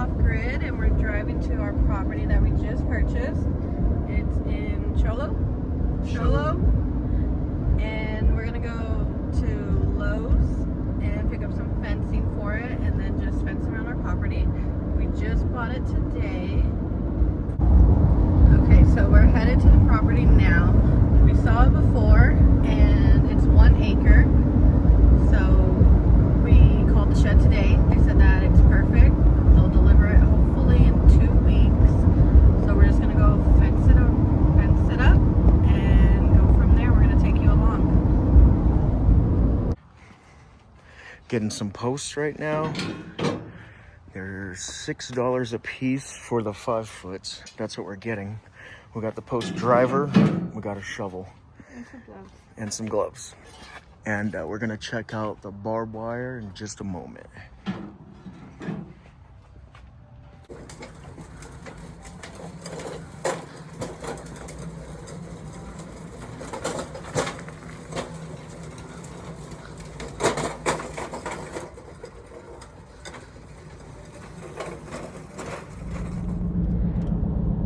off grid and we're driving to our property that we just purchased. It's in Cholo, and we're gonna go to Lowe's and pick up some fencing for it and then just fence around our property. We just bought it today. Okay, so we're headed to the property now. We saw it before and it's 1 acre. So we called the shed today. They said that it's perfect. They'll deliver it hopefully in 2 weeks. So we're just gonna go fence it up and go from there. We're gonna take you along. Getting some posts right now. They're $6 a piece for the 5 foot. That's what we're getting. We got the post driver, we got a shovel, and some gloves. And we're gonna check out the barbed wire in just a moment.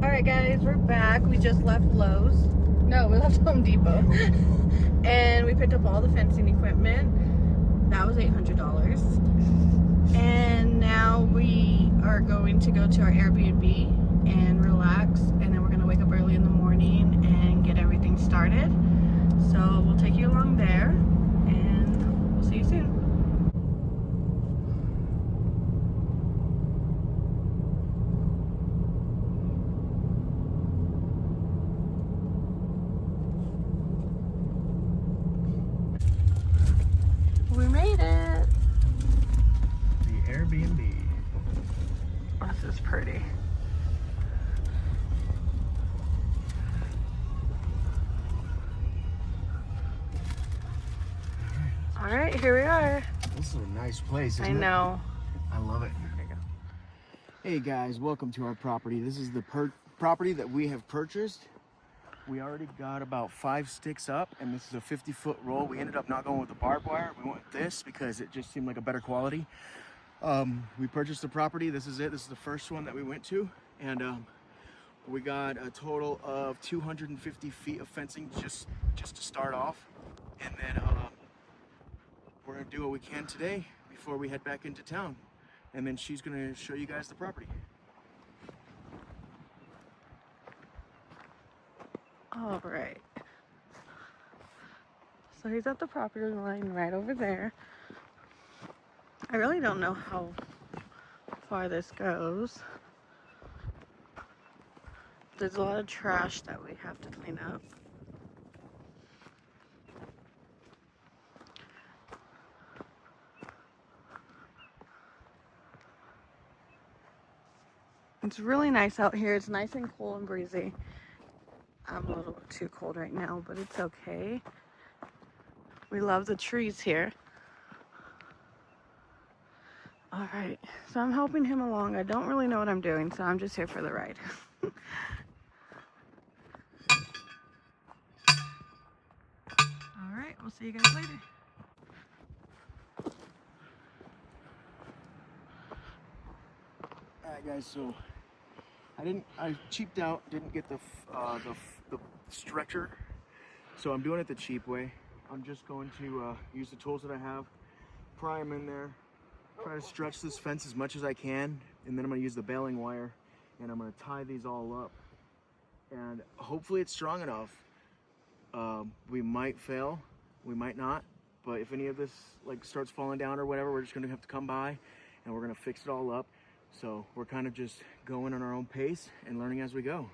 Alright guys, we're back. We just left Lowe's. No, we left Home Depot. And we picked up all the fencing equipment. That was $800. And now we are going to go to our Airbnb and relax. And then we're going to wake up early in the morning and get everything started. So we'll take you along there. And we'll see you soon. We made it. The Airbnb. This is pretty. All right, here we are. This is a nice place, isn't it? I know. I love it. There you go. Hey guys, welcome to our property. This is the property that we have purchased. We already got about 5 sticks up, and this is a 50-foot roll. We ended up not going with the barbed wire. We went with this because it just seemed like a better quality. We purchased the property. This is it. This is the first one that we went to, and we got a total of 250 feet of fencing just to start off, and then we're gonna do what we can today before we head back into town, and then she's gonna show you guys the property. All right. So he's at the property line right over there. I really don't know how far this goes. There's a lot of trash that we have to clean up. It's really nice out here. It's nice and cool and breezy. I'm a little too cold right now, but it's okay. We love the trees here. All right, so I'm helping him along. I don't really know what I'm doing, so I'm just here for the ride. All right, we'll see you guys later. All right, guys, so I cheaped out, didn't get the stretcher, so I'm doing it the cheap way. I'm just going to use the tools that I have, pry them in there, try to stretch this fence as much as I can, and then I'm going to use the baling wire, and I'm going to tie these all up, and hopefully it's strong enough. We might fail, we might not, but if any of this like starts falling down or whatever, we're just going to have to come by, and we're going to fix it all up. So we're kind of just going on our own pace and learning as we go.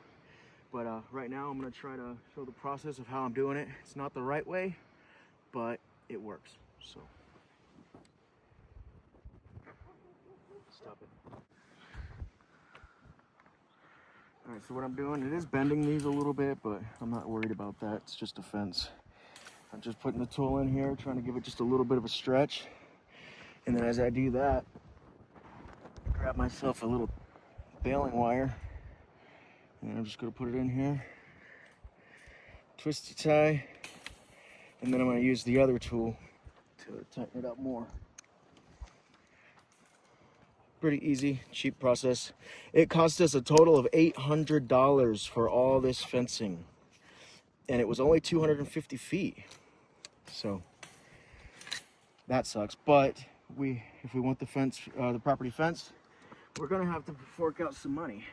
But right now I'm going to try to show the process of how I'm doing it. It's not the right way, but it works. So stop it. All right, so what I'm doing, it is bending these a little bit, but I'm not worried about that. It's just a fence. I'm just putting the tool in here, trying to give it just a little bit of a stretch. And then as I do that, grab myself a little baling wire, and I'm just going to put it in here, twisty tie, and then I'm going to use the other tool to tighten it up more. pretty easy, cheap process. It cost us a total of $800 for all this fencing. And it was only 250 feet. So that sucks. But if we want the fence, the property fenced, we're gonna have to fork out some money.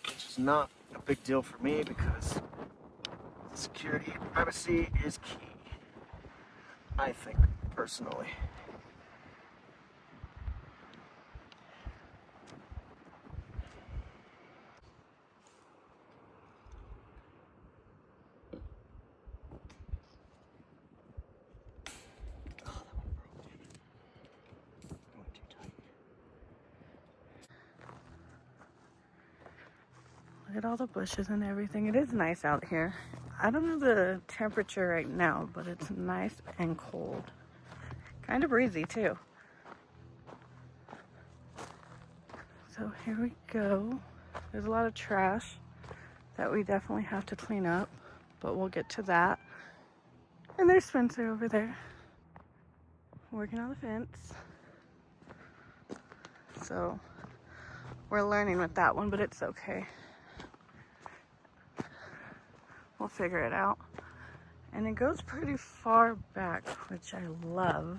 Which is not a big deal for me because security and privacy is key, I think, personally. Look at all the bushes and everything. It is nice out here. I don't know the temperature right now, but it's nice and cold. Kind of breezy too. So here we go. There's a lot of trash that we definitely have to clean up, but we'll get to that. And there's Spencer over there working on the fence. So we're learning with that one, but it's okay. We'll figure it out. And it goes pretty far back, which I love.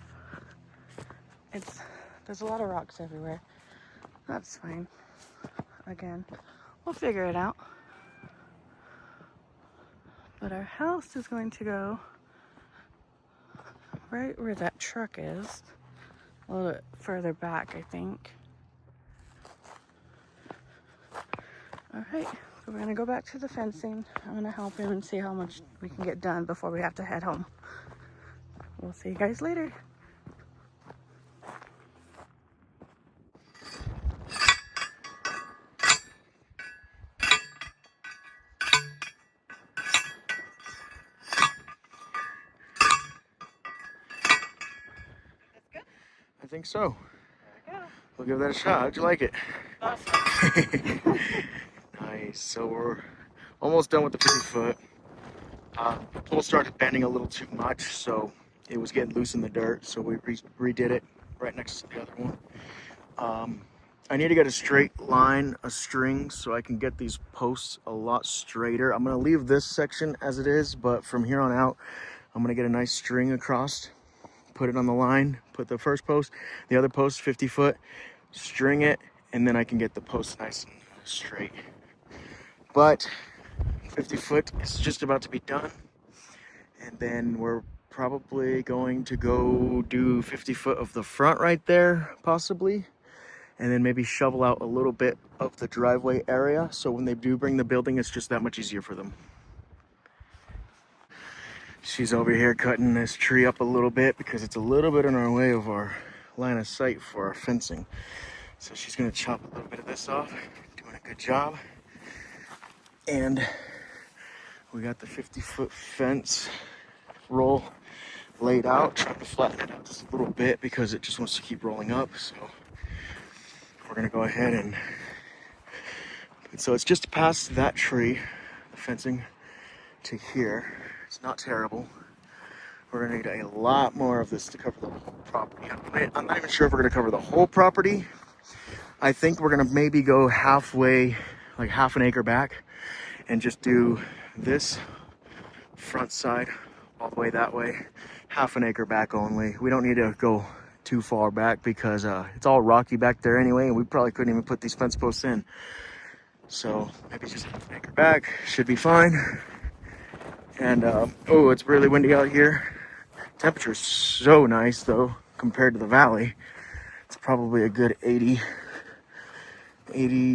There's a lot of rocks everywhere. That's fine. Again, we'll figure it out. But our house is going to go right where that truck is. A little bit further back, I think. All right. So we're gonna go back to the fencing. I'm gonna help him and see how much we can get done before we have to head home. We'll see you guys later. I think so. We'll give that a shot. How'd you like it? Awesome. Nice. So we're almost done with the 50-foot. The pole started bending a little too much, so it was getting loose in the dirt. So we redid it right next to the other one. I need to get a straight line, a string, so I can get these posts a lot straighter. I'm gonna leave this section as it is, but from here on out, I'm gonna get a nice string across, put it on the line, put the first post, the other post 50 foot, string it, and then I can get the post nice and straight. But 50 foot is just about to be done. And then we're probably going to go do 50 foot of the front right there, possibly. And then maybe shovel out a little bit of the driveway area. So when they do bring the building, it's just that much easier for them. She's over here cutting this tree up a little bit because it's a little bit in our way of our line of sight for our fencing. So she's gonna chop a little bit of this off, doing a good job. And we got the 50-foot fence roll laid out, trying to flatten it out just a little bit because it just wants to keep rolling up. So we're gonna go ahead and so it's just past that tree, the fencing to here. It's not terrible. We're gonna need a lot more of this to cover the whole property. I'm not even sure if we're gonna cover the whole property. I think we're gonna maybe go halfway, like half an acre back, and just do this front side all the way that way, half an acre back only. We don't need to go too far back because it's all rocky back there anyway, and we probably couldn't even put these fence posts in. So maybe just half an acre back should be fine. And oh, it's really windy out here. Temperature's so nice though compared to the valley. It's probably a good 80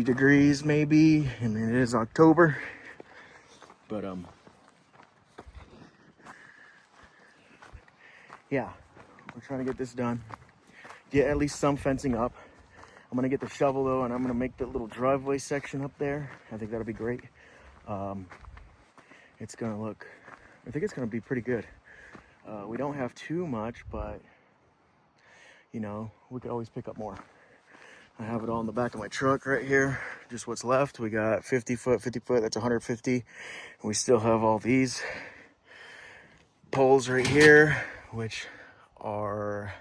degrees maybe. I mean, it is October, but yeah, we're trying to get this done, get at least some fencing up. I'm gonna get the shovel though, and I'm gonna make that little driveway section up there. I think that'll be great. It's gonna look, I think it's gonna be pretty good. We don't have too much, but you know, we could always pick up more. I have it all in the back of my truck right here, just what's left. We got 50 foot, that's 150. And we still have all these poles right here, which are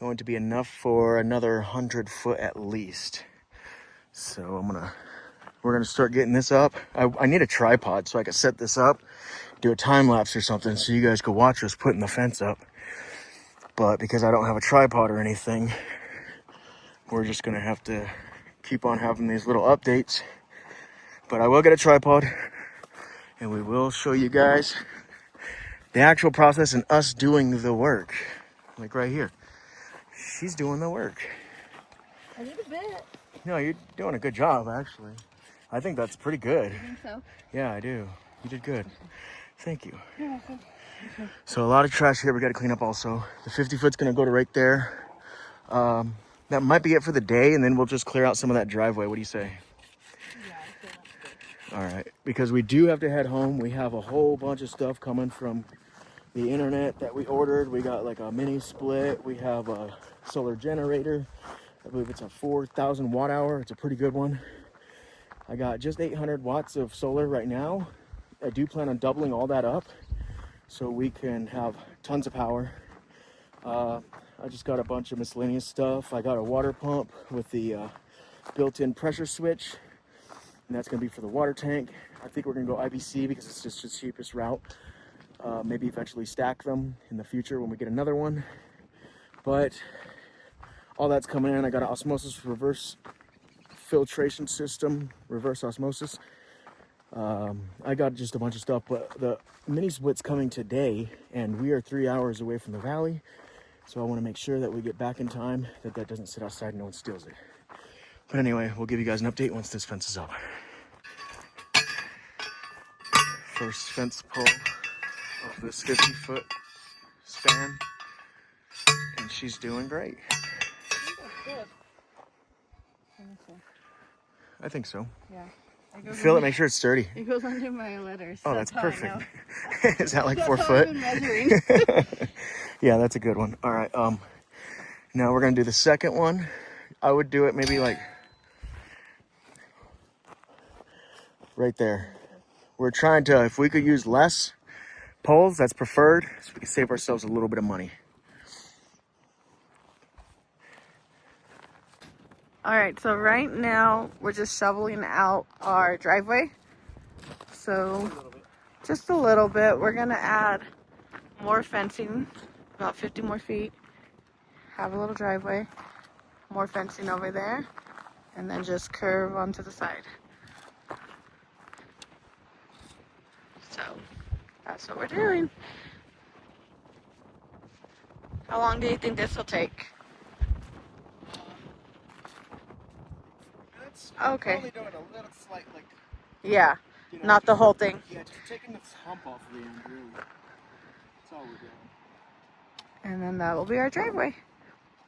going to be enough for another 100 foot at least. So we're gonna start getting this up. I need a tripod so I can set this up, do a time lapse or something so you guys could watch us putting the fence up. But because I don't have a tripod or anything, we're just gonna have to keep on having these little updates. But I will get a tripod and we will show you guys the actual process and us doing the work. Like right here, she's doing the work. I did a bit. No, you're doing a good job, actually. I think that's pretty good. You think so? Yeah, I do. You did good. Thank you. You're welcome. So a lot of trash here we got to clean up also. The 50 foot's going to go to right there. That might be it for the day, and then we'll just clear out some of that driveway. What do you say? Yeah, I feel that's good. All right, because we do have to head home. We have a whole bunch of stuff coming from the internet that we ordered. We got like a mini split. We have a solar generator. I believe it's a 4,000 watt hour. It's a pretty good one. I got just 800 watts of solar right now. I do plan on doubling all that up so we can have tons of power. I just got a bunch of miscellaneous stuff. I got a water pump with the built-in pressure switch, and that's gonna be for the water tank. I think we're gonna go IBC because it's just the cheapest route. Maybe eventually stack them in the future when we get another one. But all that's coming in. I got an osmosis reverse filtration system, reverse osmosis. I got just a bunch of stuff, but the mini split's coming today, and we are 3 hours away from the valley. So I want to make sure that we get back in time, that doesn't sit outside and no one steals it. But anyway, we'll give you guys an update once this fence is up. First fence pull of this 50-foot span, and she's doing great. I think so. Yeah. Feel it, make sure it's sturdy. It goes under my letters. Oh, that's how I perfect. know. Is that like That's 4 how foot? I've been measuring. Yeah, that's a good one. All right. Now we're gonna do the second one. I would do it maybe like right there. We're trying to, if we could use less poles, that's preferred, so we can save ourselves a little bit of money. All right, so right now we're just shoveling out our driveway. So just a little bit. We're gonna add more fencing, about 50 more feet. Have a little driveway, more fencing over there, and then just curve onto the side. So that's what we're doing. How long do you think this will take? Okay. Only doing a little slight, like, Yeah, you know, not the whole thing. Yeah, just taking the hump off of the end, really. That's all we're doing. And then that will be our driveway.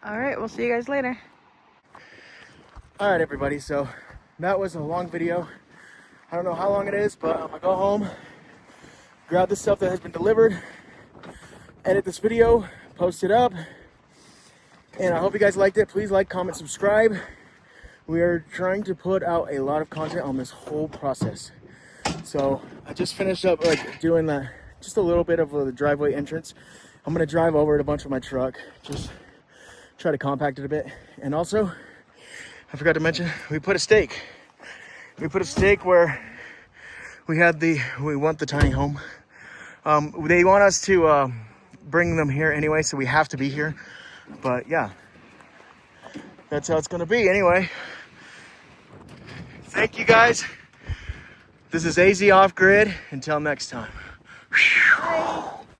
All right, we'll see you guys later. All right, everybody, so that was a long video. I don't know how long it is, but I'm gonna go home, grab the stuff that has been delivered, edit this video, post it up, and I hope you guys liked it. Please like, comment, subscribe. We are trying to put out a lot of content on this whole process. So I just finished up like doing just a little bit of the driveway entrance. I'm gonna drive over it a bunch with my truck, just try to compact it a bit. And also, I forgot to mention, we put a stake. We put a stake where we want the tiny home. They want us to bring them here anyway, so we have to be here. But yeah, that's how it's gonna be anyway. Thank you guys. This is AZ Off Grid. Until next time. Bye.